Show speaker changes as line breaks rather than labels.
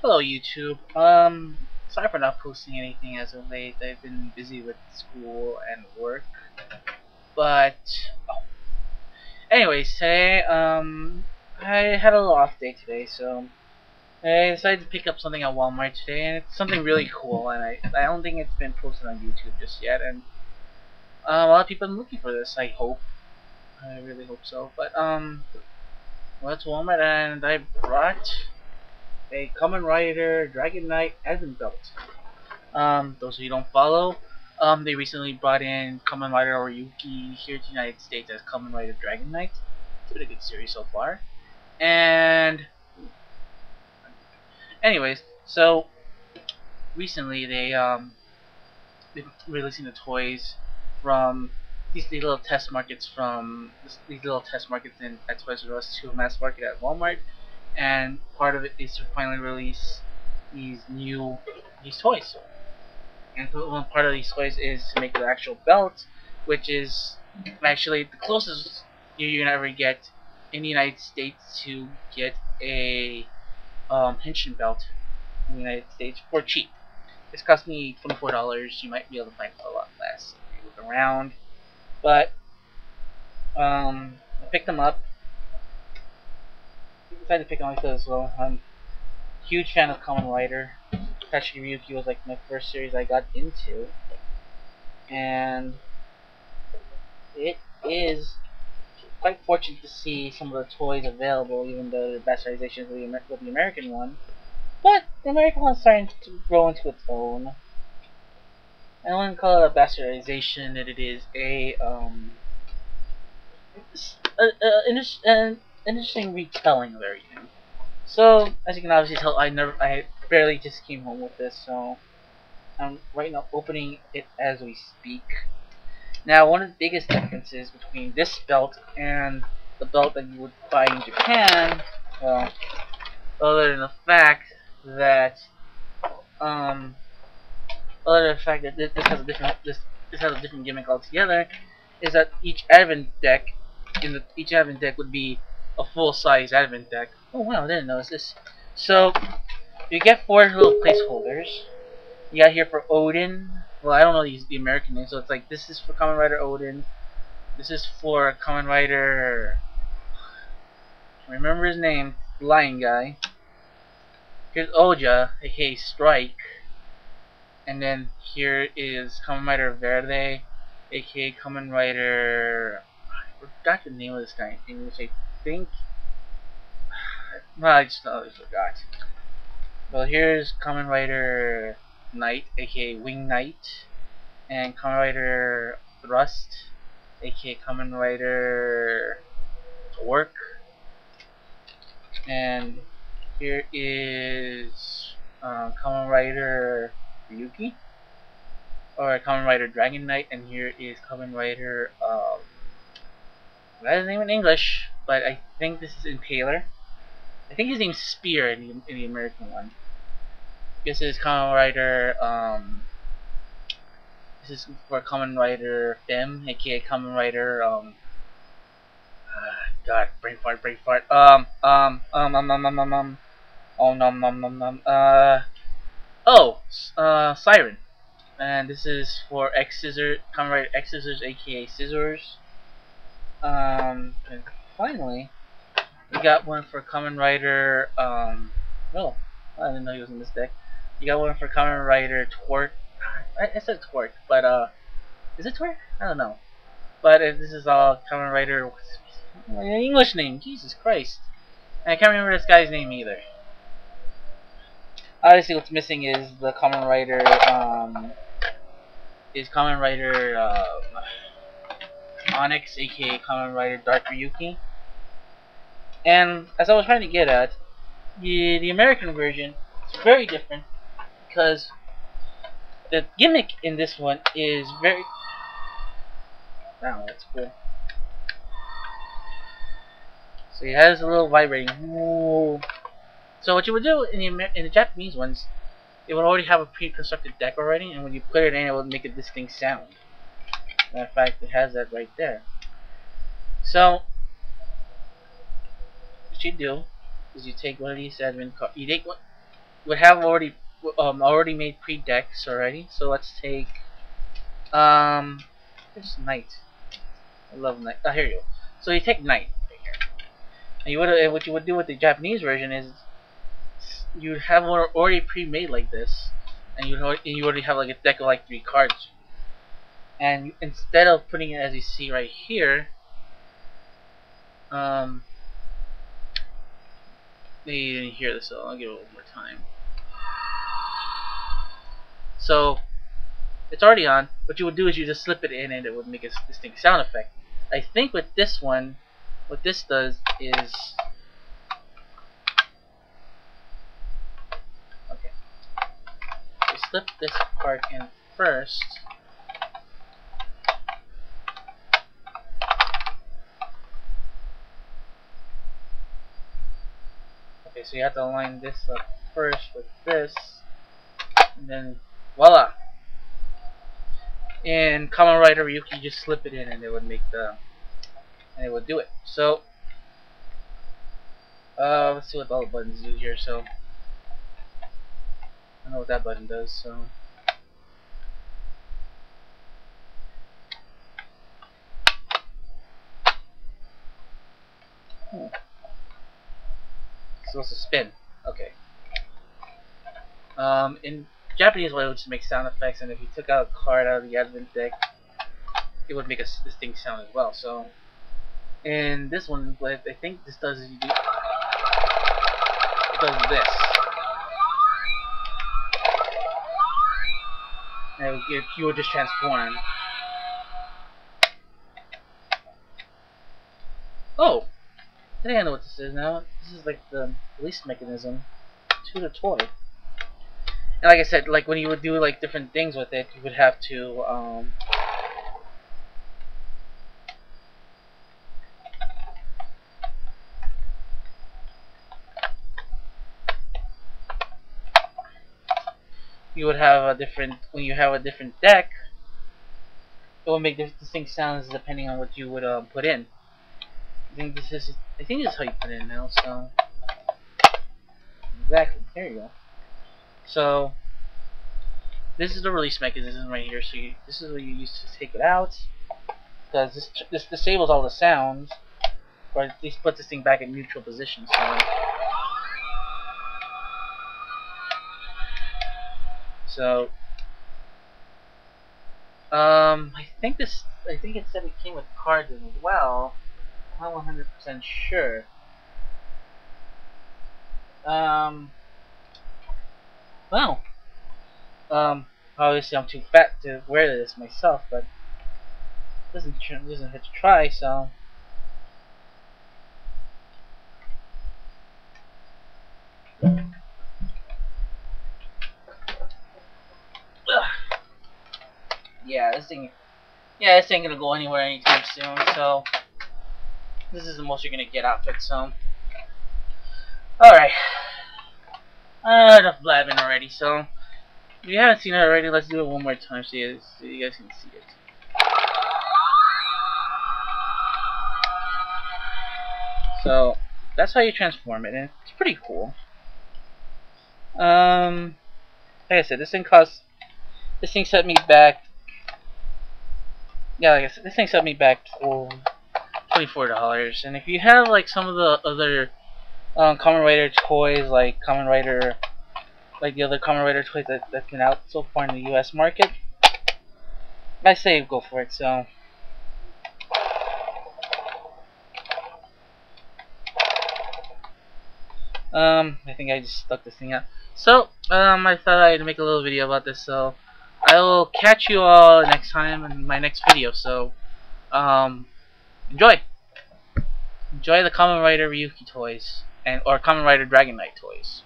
Hello YouTube. Sorry for not posting anything as of late. I've been busy with school and work. But anyways, today I had a little off day today, so I decided to pick up something at Walmart today, and it's something really cool. And I don't think it's been posted on YouTube just yet. And a lot of people have been looking for this. I hope. I really hope so. But well, it's Walmart, and I brought a Kamen Rider Dragon Knight Advent Belt. Those of you who don't follow, they recently brought in Kamen Rider Ryuki here to the United States as Kamen Rider Dragon Knight. It's been a good series so far. And anyways, so recently they've releasing the toys from these little test markets in at Toys R Us to a mass market at Walmart, and part of it is to finally release these toys. And one part of these toys is to make the actual belt, which is actually the closest you're gonna ever get in the United States to get a henshin belt in the United States for cheap. This cost me $24. You might be able to find it for a lot less if you look around. But I picked them up. I decided to pick them up because, well, I'm a huge fan of Kamen Rider. Actually, Ryuki was like my first series I got into, and it is quite fortunate to see some of the toys available, even though the bastardizations with the American one. But the American one's starting to grow into its own. I wouldn't call it a bastardization; that it is an interesting retelling of everything. So, as you can obviously tell, I barely just came home with this, so I'm right now opening it as we speak. Now, one of the biggest differences between this belt and the belt that you would buy in Japan, well, other than the fact that this has a different gimmick altogether, is that each advent deck would be a full-size advent deck. Oh wow, I didn't notice this. So you get 4 little placeholders. You got here for Odin. Well, I don't know the American name, so it's like this is for Kamen Rider Odin. This is for Kamen Rider. Remember his name, Lion Guy. Here's Oja, aka Strike. And then here is Kamen Rider Verde, aka Kamen Rider. I forgot the name of this guy in English, I think. Well, I just totally forgot. Well, here's Kamen Rider Knight, aka Wing Knight, and Kamen Rider Thrust, aka Kamen Rider Torque. And here is Kamen Rider Ryuki, or Kamen Rider Dragon Knight, and here is Kamen Rider that's his name in English, but I think this is Imperer. I think his name's Spear in the American one. This is Kamen Rider this is for Kamen Rider Femme, aka Kamen Rider God, brain fart. Siren. And this is for Kamen Rider Incisors, aka Scissors. And finally, we got one for Kamen Rider, oh, I didn't know he was in this deck. You got one for Kamen Rider Torque. I said Torque, but, is it Torque? I don't know. But this is all Kamen Rider, what's my English name? Jesus Christ. And I can't remember this guy's name either. Obviously what's missing is the Kamen Rider, Onyx, aka Kamen Rider Dark Ryuki. And as I was trying to get at, the American version is very different because the gimmick in this one is very. Wow, that's cool. So it has a little vibrating. Whoa. So what you would do in the Japanese ones, it would already have a pre-constructed deck already, and when you put it in, it would make a distinct sound. Matter of fact, it has that right there. So what you do is you take one of these admin cards. You take one. would have already made pre-decks already. So let's take there's Knight. I love Knight. Oh, here you go. So you take Knight right here, and what you would do with the Japanese version is you'd have one already pre-made like this, and you already have like a deck of like 3 cards. And instead of putting it as you see right here, maybe you didn't hear this, so I'll give it one more time. So it's already on. What you would do is you just slip it in, and it would make a distinct sound effect. I think with this one, what this does is, okay, you slip this part in first. Okay, so you have to align this up first with this, and then voila. In Kamen Rider Ryuki, just slip it in, and it would make and it would do it. So let's see what all the buttons do here. So I know what that button does. So it's supposed to spin. Okay. In Japanese way, it would just make sound effects, and if you took out a card out of the advent deck, it would make a distinct sound as well. So in this one, what I think this does is it does this, and you would just transform. Oh, I think I know what this is now. This is like the release mechanism to the toy. And like I said, like when you would do like different things with it, you would have to you would have a different, when you have a different deck, it will make distinct sounds depending on what you would put in. I think this is how you put it in now. So exactly, there you go. So this is the release mechanism right here. So this is what you use to take it out, because this disables all the sounds, or at least puts this thing back in neutral position. So I think it said it came with cards as well. I'm not 100% sure. Well, obviously I'm too fat to wear this myself, but it doesn't hurt to try. So yeah, this thing ain't gonna go anywhere anytime soon. So this is the most you're gonna get out of it. So alright, enough blabbing already. So if you haven't seen it already, let's do it one more time so you guys can see it. So that's how you transform it, and it's pretty cool. Like I said, this thing set me back. Yeah, like I said, this thing set me back for $24. And if you have like some of the other Kamen Rider toys, like the other Kamen Rider toys that's been out so far in the US market, I say go for it. So I think I just stuck this thing out. So I thought I'd make a little video about this. So I will catch you all next time in my next video. So enjoy the Kamen Rider Ryuki toys or Kamen Rider Dragon Knight toys.